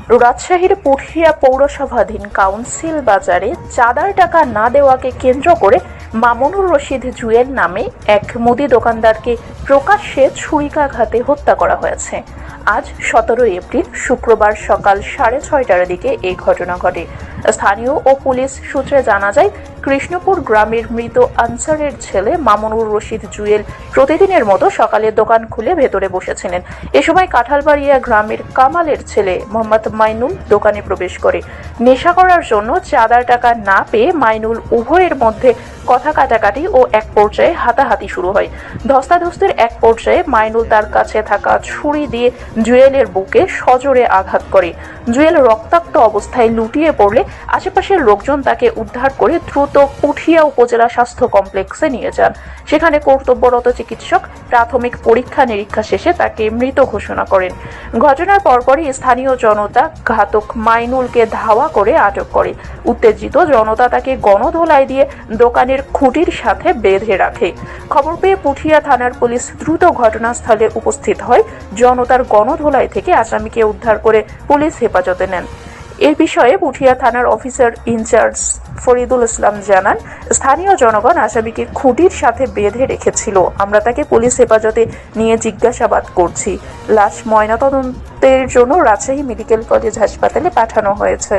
রাজশাহীর পুঠিয়া পৌরসভাধীন কাউন্সিল বাজারে চাঁদার টাকা না দেওয়াকে কেন্দ্র করে মামুনুর রশিদ জুয়েল নামে এক মুদি দোকানদারকে প্রকাশ্যে ছুরিকাঘাতে হত্যা করা হয়েছে। আজ 17 এপ্রিল শুক্রবার সকাল 6:30টার দিকে এই ঘটনা ঘটে। স্থানীয় ও পুলিশ সূত্রে জানা যায়, কৃষ্ণপুর গ্রামের মৃত আনসারের ছেলে মামুনুর রশিদ জুয়েল প্রতিদিনের মতো সকালে দোকান খুলে ভেতরে বসেছিলেন। এ সময় কাঁঠালবাড়িয়া গ্রামের কামালের ছেলে মোহাম্মদ মাইনুল দোকানে প্রবেশ করে। নেশা করার জন্য চাঁদার টাকা না পেয়ে মাইনুল উভয়ের মধ্যে কথা কাটাকাটি ও এক পর্যায়ে হাতাহাতি শুরু হয়। ধস্তাধস্তির এক পর্যায়ে মাইনুল তার কাছে থাকা ছুরি দিয়ে জুয়েলের বুকে সজোরে আঘাত করে। জুয়েল রক্তাক্ত অবস্থায় লুটিয়ে পড়লে আশেপাশের লোকজন তাকে উদ্ধার করে দ্রুত পুঠিয়া উপজেলা স্বাস্থ্য কমপ্লেক্সে নিয়ে যান। সেখানে কর্তব্যরত চিকিৎসক প্রাথমিক পরীক্ষা নিরীক্ষা শেষে তাকে মৃত ঘোষণা করেন। ঘটনার পরপরই স্থানীয় জনতা ঘাতক মাইনুলকে ধাওয়া করে আটক করে। উত্তেজিত জনতা তাকে গণধোলাই দিয়ে দোকানের খুঁটির সাথে বেঁধে রাখে। খবর পেয়ে পুঠিয়া থানার পুলিশ দ্রুত ঘটনাস্থলে উপস্থিত হয়। জনতার গণধোলাই থেকে আসামিকে উদ্ধার করে পুলিশ হেফাজতে নেন। এই বিষয়ে পুঠিয়া থানার অফিসার ইনচার্জ ফরিদুল ইসলাম জানান, স্থানীয় জনগণ আসামিকে খুঁটির সাথে বেঁধে রেখেছিল। আমরা তাকে পুলিশ হেফাজতে নিয়ে জিজ্ঞাসাবাদ করছি। লাশ ময়নাতদন্তের জন্য রাজশাহী মেডিকেল কলেজ হাসপাতালে পাঠানো হয়েছে।